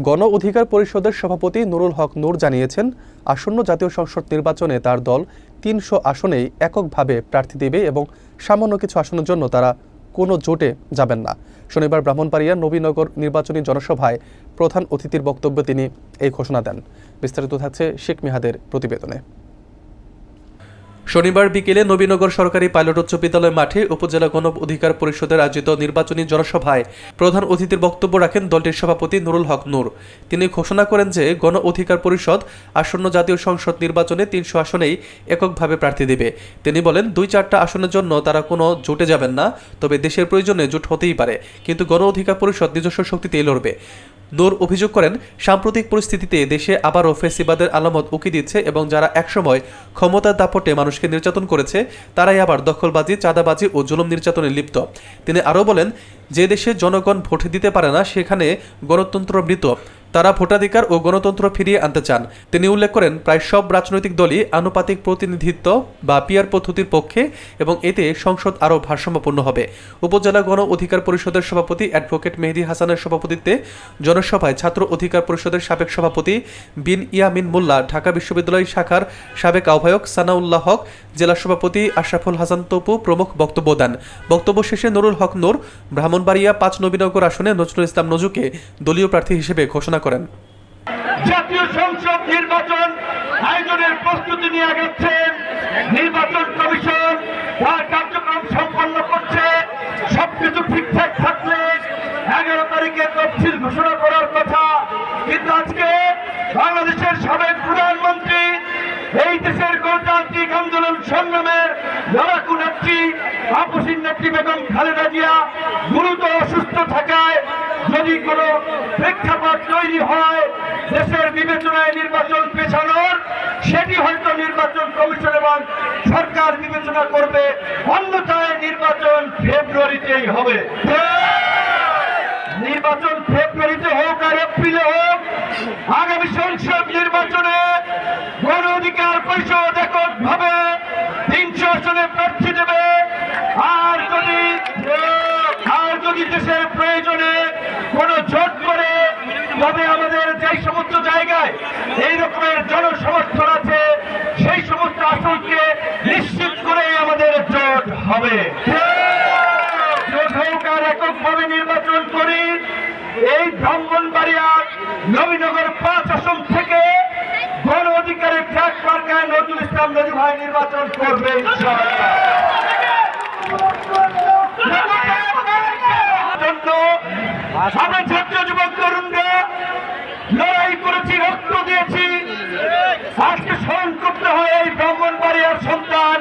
গণ অধিকার পরিষদের সভাপতি নুরুল হক নূর জানিয়েছেন, আসন্ন জাতীয় সংসদ নির্বাচনে তার দল ৩০০ আসনেই এককভাবে প্রার্থী দেবে এবং সামান্য কিছু আসনের জন্য তারা কোনো জোটে যাবেন না। শনিবার ব্রাহ্মণবাড়িয়ার নবীনগর নির্বাচনী জনসভায় প্রধান অতিথির বক্তব্যে তিনি এই ঘোষণা দেন। বিস্তারিত থাকছে শেখ মিহাদের প্রতিবেদনে। শনিবার বিকেলে নবীনগর সরকারি পাইলট উচ্চ বিদ্যালয় মাঠে উপজেলা গণ অধিকার পরিষদের আয়োজিত নির্বাচনী জনসভায় প্রধান অতিথির বক্তব্য রাখেন দলটির সভাপতি নুরুল হক নূর। তিনি ঘোষণা করেন যে গণ অধিকার পরিষদ আসন্ন জাতীয় সংসদ নির্বাচনে ৩০০ আসনেই এককভাবে প্রার্থী দেবে। তিনি বলেন, ২-৪টা আসনের জন্য তারা কোনো জোটে যাবেন না, তবে দেশের প্রয়োজনে জোট হতেই পারে, কিন্তু গণ অধিকার পরিষদ নিজস্ব শক্তিতেই লড়বে। নূর অভিযোগ করেন, সাম্প্রতিক পরিস্থিতিতে দেশে আবারও ফ্যাসিবাদের আলামত উকি দিচ্ছে এবং যারা একসময় ক্ষমতার দাপটে মানুষকে নির্যাতন করেছে তারাই আবার দখলবাজি, চাঁদাবাজি ও জুলুম নির্যাতনে লিপ্ত। তিনি আরও বলেন, যে দেশে জনগণ ভোট দিতে পারে না সেখানে গণতন্ত্র মৃত। তারা ভোটাধিকার ও গণতন্ত্র ফিরিয়ে আনতে চান। তিনি উল্লেখ করেন, প্রায় সব রাজনৈতিক দলই আনুপাতিক প্রতিনিধিত্ব বা পিআর পদ্ধতির পক্ষে এবং এতে সংসদ আরও ভারসাম্যপূর্ণ হবে। উপজেলা গণ অধিকার পরিষদের সভাপতি অ্যাডভোকেট মেহেদী হাসানের সভাপতিত্বে জনসভায় ছাত্র অধিকার পরিষদের সাবেক সভাপতি বিন ইয়ামিন মোল্লা, ঢাকা বিশ্ববিদ্যালয় শাখার সাবেক আহ্বায়ক সানাউল্লাহ হক, জেলা সভাপতি আশরাফুল হাসান তপু প্রমুখ বক্তব্য দেন। বক্তব্য শেষে নুরুল হক নূর ব্রাহ্মণবাড়িয়া ৫ নবীনগর আসনে নজরুল ইসলাম নজুকে দলীয় প্রার্থী হিসেবে ঘোষণা করেন। জাতীয় সংসদ নির্বাচন আয়োজনের প্রস্তুতি নিয়ে গেছেন নির্বাচন কমিশন, তার কার্যক্রম সম্পন্ন করছে। সবকিছু ঠিকঠাক থাকলে 11 তারিখে তফসিল ঘোষণা করার কথা, কিন্তু আজকে বাংলাদেশের সাবেক প্রধানমন্ত্রী, এই দেশের গণতান্ত্রিক আন্দোলন সংগ্রামের লড়াকু নেত্রী আপসীন নেত্রী বেগম খালেদা জিয়া গুরুতর অসুস্থ থাকায় যদি কোনো প্রেক্ষাপট তৈরি হয় দেশের বিবেচনায় নির্বাচন পেছানোর, সেটি হয়তো নির্বাচন কমিশন এবং সরকার বিবেচনা করবে, অন্যথায় নির্বাচন ফেব্রুয়ারিতেই হবে। নির্বাচন ফেব্রুয়ারিতে হোক আর এপ্রিলে হোক, আগামী সংসদ নির্বাচনে গণ অধিকার পরিষদ এককভাবে ৩০০ আসনে প্রার্থী দেবে। আর যদি দেশের প্রয়োজনে কোনো জোট করে, তবে আমাদের যে সমস্ত জায়গায় এই রকমের জনসমর্থন আছে সেই সমস্ত আসনকে নিশ্চিত করে আমাদের জোট হবে। জোট হোক আর এককভাবে নির্বাচন করি। এই ব্রাহ্মণবাড়িয়ার নবীনগর ৫ আসন থেকে গণ অধিকারের ট্রাক মার্কায় নজরুল ইসলাম নজু ভাই নির্বাচন করবে ইনশাআল্লাহ। আমরা ছাত্র যুবক তরুণরা লড়াই করেছি, রক্ত দিয়েছি। আজকে স্মরণ করতে হয় এই ব্রাহ্মণবাড়িয়ার সন্তান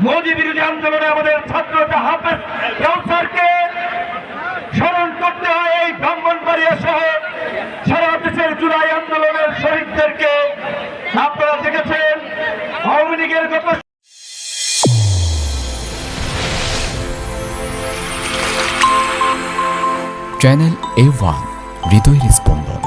মোদী বিরোধী আন্দোলনে আমাদের ছাত্রটা হাফেজ কাউসারকে, স্মরণ করতে হয় এই ব্রাহ্মণবাড়িয়া সহ সারা দেশের জুলাই আন্দোলনের শহীদদেরকে। আপনারা দেখেছেন আওয়ামী লীগের গত চ্যানেল A1 হৃদয়ের স্পন্দন।